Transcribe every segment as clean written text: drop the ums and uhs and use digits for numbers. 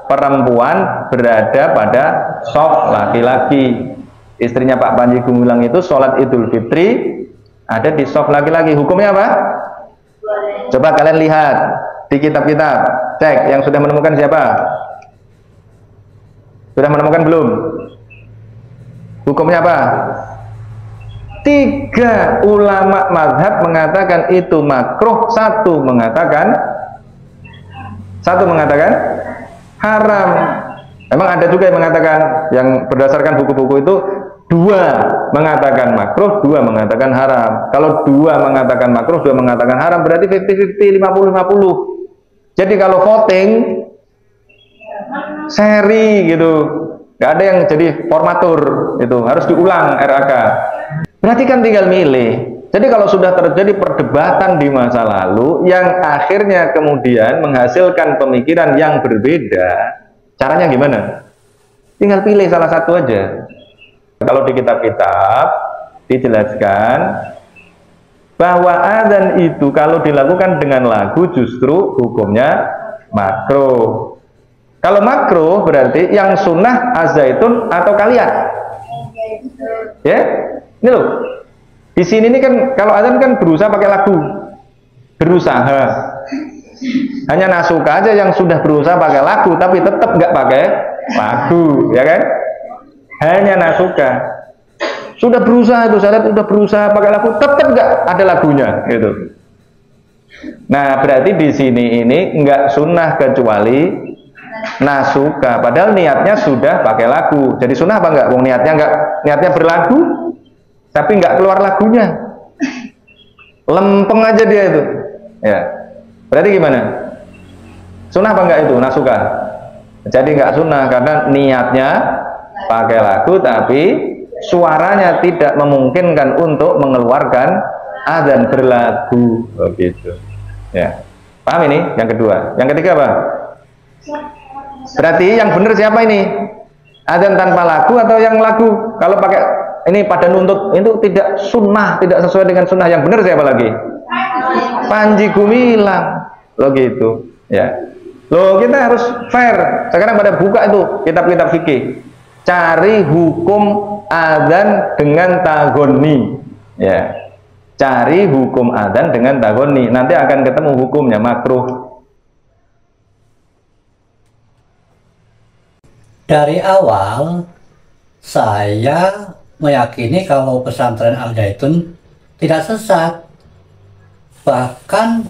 perempuan berada pada shaf laki-laki. Istrinya Pak Panji Gumilang itu sholat Idul Fitri ada di shaf laki-laki. Hukumnya apa? Coba kalian lihat di kitab-kitab, cek yang sudah menemukan siapa? Sudah menemukan belum? Hukumnya apa? 3 ulama mazhab mengatakan itu makruh, satu mengatakan haram. Memang ada juga yang mengatakan, yang berdasarkan buku-buku itu 2 mengatakan makruh, 2 mengatakan haram. Kalau 2 mengatakan makruh, 2 mengatakan haram, berarti 50-50, 50-50. Jadi kalau voting seri gitu, nggak ada yang jadi formatur, itu harus diulang RAK. Berarti kan tinggal milih. Jadi kalau sudah terjadi perdebatan di masa lalu yang akhirnya kemudian menghasilkan pemikiran yang berbeda, caranya gimana? Tinggal pilih salah satu aja. Kalau di kitab-kitab dijelaskan bahwa adzan itu kalau dilakukan dengan lagu justru hukumnya makruh. Kalau makruh berarti yang sunnah az-zaitun atau kalian. Ya, ini loh. Di sini ini kan kalau adzan kan berusaha pakai lagu, berusaha. Hanya nasuka aja yang sudah berusaha pakai lagu, tapi tetap nggak pakai lagu, ya kan? Hanya nasuka. Sudah berusaha itu, saya lihat sudah berusaha pakai lagu, tetap nggak ada lagunya, gitu. Nah, berarti di sini ini nggak sunnah kecuali nasuka. Padahal niatnya sudah pakai lagu. Jadi sunnah apa enggak? Wong niatnya enggak, niatnya berlagu, tapi nggak keluar lagunya, lempeng aja dia itu. Ya, berarti gimana? Sunnah apa enggak itu nasuka? Jadi nggak sunnah karena niatnya pakai lagu, tapi suaranya tidak memungkinkan untuk mengeluarkan adzan berlagu, begitu. Ya, paham ini? Yang kedua, yang ketiga apa? Berarti yang benar siapa ini? Adzan tanpa lagu atau yang lagu? Kalau pakai ini pada nuntut itu tidak sunnah, tidak sesuai dengan sunnah. Yang benar siapa lagi? Panji Gumilang. Loh gitu, ya. Loh kita harus fair. Sekarang pada buka itu kitab-kitab fikih, cari hukum adzan dengan tagoni, ya. Cari hukum adzan dengan tagoni, nanti akan ketemu hukumnya makruh. Dari awal saya meyakini kalau pesantren Al-Zaitun tidak sesat, bahkan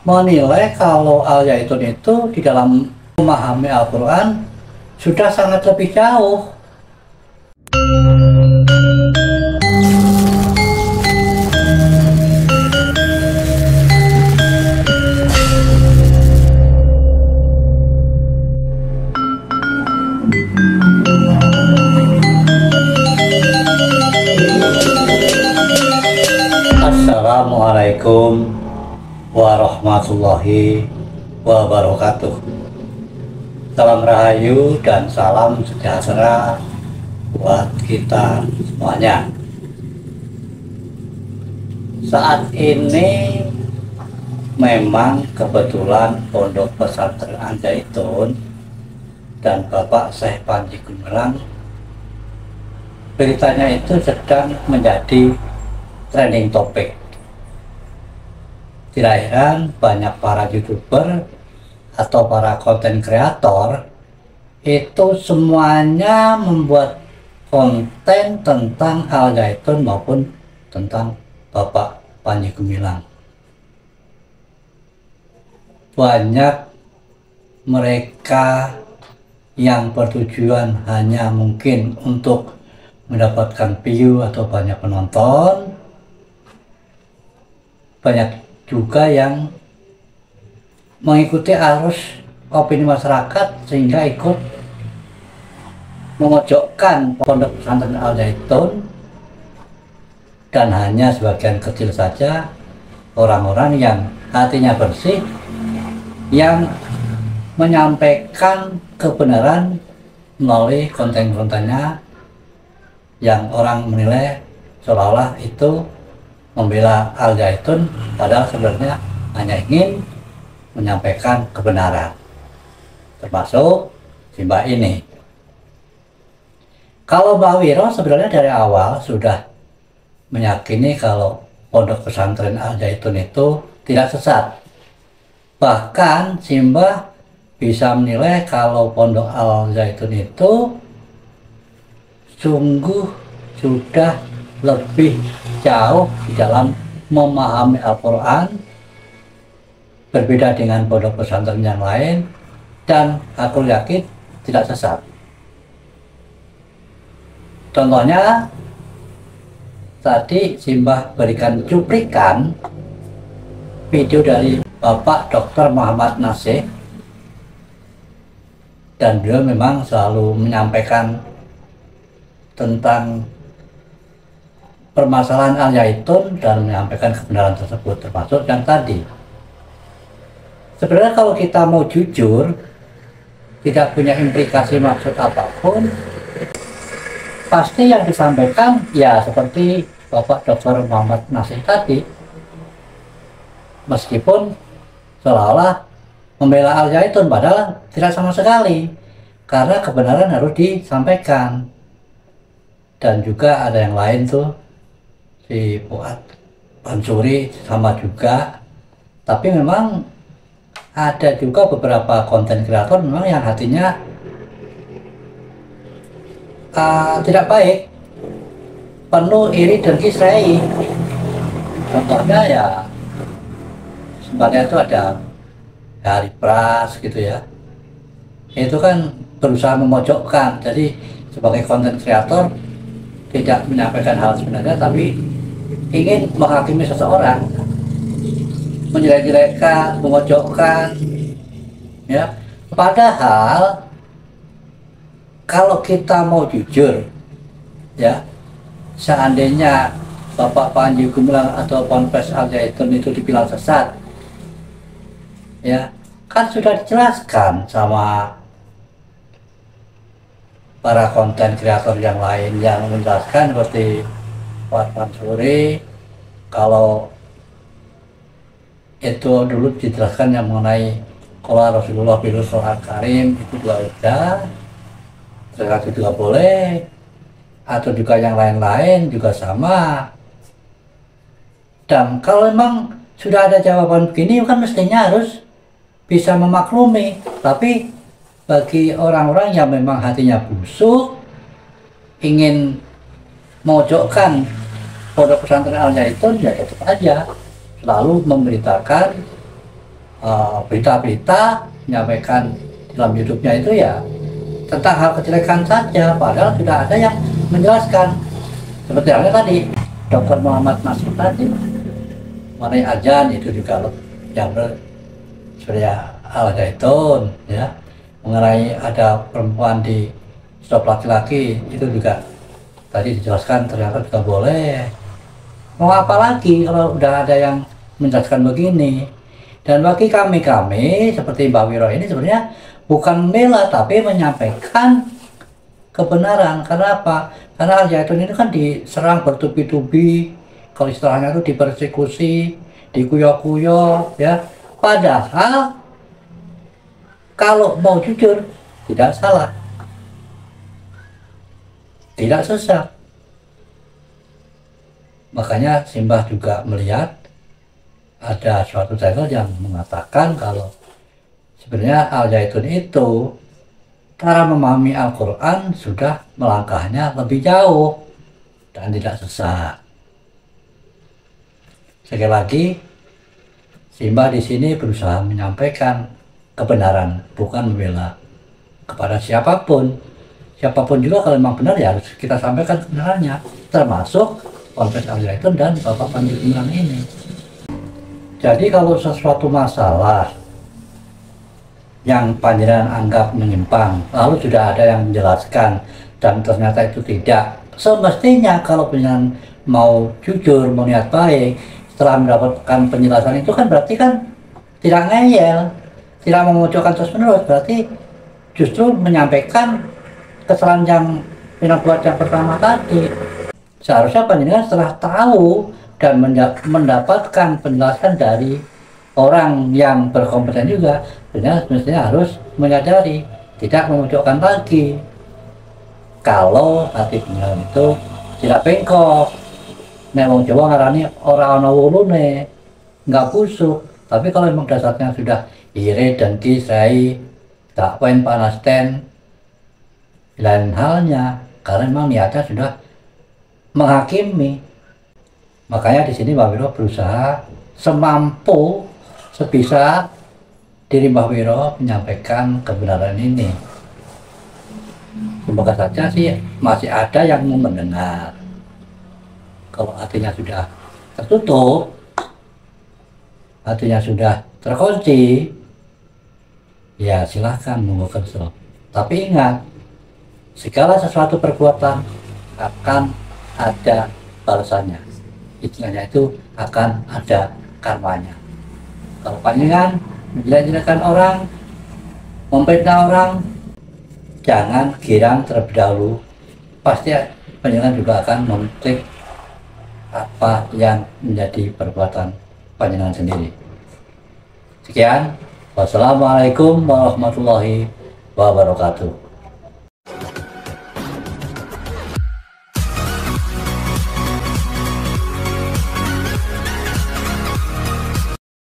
menilai kalau Al-Zaitun itu di dalam memahami Al-Quran sudah sangat lebih jauh. Assalamualaikum warahmatullahi wabarakatuh. Salam rahayu dan salam sejahtera buat kita semuanya. Saat ini memang kebetulan Pondok Pesantren Al-Zaitun dan Bapak Syekh Panji Gumilang, beritanya itu sedang menjadi trending topik. Tidak heran banyak para YouTuber atau para konten kreator itu semuanya membuat konten tentang Al-Zaitun maupun tentang Bapak Panji Gumilang. Banyak mereka yang bertujuan hanya mungkin untuk mendapatkan view atau banyak penonton, banyak juga yang mengikuti arus opini masyarakat sehingga ikut memojokkan Pondok Pesantren Al-Zaitun, dan hanya sebagian kecil saja orang-orang yang hatinya bersih yang menyampaikan kebenaran melalui konten-kontennya yang orang menilai seolah-olah itu membela Al-Zaitun, padahal sebenarnya hanya ingin menyampaikan kebenaran. termasuk Simbah ini. Kalau Mbak Wiro sebenarnya dari awal sudah meyakini kalau Pondok Pesantren Al Zaitun itu tidak sesat. Bahkan Simbah bisa menilai kalau Pondok Al Zaitun itu sungguh sudah lebih jauh di dalam memahami Al-Quran, berbeda dengan pondok pesantren yang lain, dan aku yakin tidak sesat. Contohnya tadi Simbah berikan cuplikan video dari Bapak Dr. Muhammad Nasih, dan beliau memang selalu menyampaikan tentang permasalahan Al Zaitun dan menyampaikan kebenaran tersebut, termasuk yang tadi. Sebenarnya kalau kita mau jujur, tidak punya implikasi maksud apapun, pasti yang disampaikan ya seperti Bapak Dr. Muhammad Nasih tadi, meskipun seolah-olah membela Al Zaitun, padahal tidak sama sekali, karena kebenaran harus disampaikan. Dan juga ada yang lain tuh, si Fuad Mansuri sama juga, tapi memang ada juga beberapa konten kreator memang yang hatinya tidak baik, penuh iri dan kisrai. Contohnya ya sebenarnya itu ada Hari Pras gitu ya, itu kan berusaha memojokkan. Jadi sebagai konten kreator tidak menyampaikan hal sebenarnya, tapi ingin menghakimi seseorang, menjelek-jelekkan, memojokkan, ya. Padahal kalau kita mau jujur, ya, seandainya Bapak Panji Gumilang atau Ponpes Al Zaitun itu dibilang sesat, ya, kan sudah dijelaskan sama para konten kreator yang lain yang menjelaskan, seperti Fuad Mansuri, kalau itu dulu dijelaskan yang mengenai kalau Rasulullah bil Quran Karim itu juga udah, terus juga boleh, atau juga yang lain-lain juga sama. Dan kalau memang sudah ada jawaban begini kan mestinya harus bisa memaklumi. Tapi bagi orang-orang yang memang hatinya busuk, ingin memojokkan Pondok Pesantren Al Zaitun, ya tetap aja selalu memberitakan berita-berita, menyampaikan dalam YouTube-nya itu ya tentang hal kejelekan saja, padahal sudah ada yang menjelaskan. Seperti halnya tadi Dr. Muhammad Nasih tadi mengenai azan, itu juga yang sebenarnya Al Zaitun, ya, mengenai ada perempuan di stop laki-laki, itu juga tadi dijelaskan ternyata juga boleh. Mau apa lagi kalau udah ada yang menjelaskan begini. Dan bagi kami seperti Mbak Wiro ini sebenarnya bukan membela, tapi menyampaikan kebenaran. Karena apa? Karena Al Zaitun ini kan diserang bertubi-tubi, kalau istilahnya itu dipersekusi, dikuyok-kuyok, ya. Padahal kalau mau jujur, tidak salah, tidak sesat. Makanya Simbah juga melihat ada suatu channel yang mengatakan kalau sebenarnya Al Zaitun itu cara memahami Al-Quran sudah melangkahnya lebih jauh dan tidak sesat. Sekali lagi, Simbah di sini berusaha menyampaikan kebenaran, bukan membela kepada siapapun. Siapapun juga kalau memang benar ya harus kita sampaikan kebenarannya, termasuk Ponpes Al Zaitun dan Bapak Panji Gumilang ini. Jadi kalau sesuatu masalah yang panjenengan anggap menyimpang, lalu sudah ada yang menjelaskan dan ternyata itu tidak, semestinya kalau panjenengan mau jujur, mau niat baik, setelah mendapatkan penjelasan itu kan berarti kan tidak ngeyel, tidak memojokkan terus-menerus, berarti justru menyampaikan kesalahan yang buat yang pertama tadi. Seharusnya panjenengan setelah tahu dan mendapatkan penjelasan dari orang yang berkompeten juga mestinya harus menyadari, tidak memojokkan lagi. Kalau hati panjenengan itu tidak bengkok, nek wong Jawa ngarani ora ana wulune, nggak busuk. Tapi kalau memang dasarnya sudah iri, dengki, serai, takwen, panasten, lain halnya, karena memang niatnya sudah menghakimi. Makanya di sini Mbah Wiro berusaha semampu, sebisa diri Mbah Wiro menyampaikan kebenaran ini. Semoga saja sih masih ada yang mau mendengar. Kalau hatinya sudah tertutup, hatinya sudah terkunci, ya silahkan monggo kesel. Tapi ingat, segala sesuatu perbuatan akan ada balasannya. Istilahnya itu akan ada karmanya. Kalau panjenengan menjelek-jelekan orang, memfitnah orang, jangan girang terlebih dahulu. Pasti panjenengan juga akan memetik apa yang menjadi perbuatan panjenengan sendiri. Sekian, wassalamualaikum warahmatullahi wabarakatuh.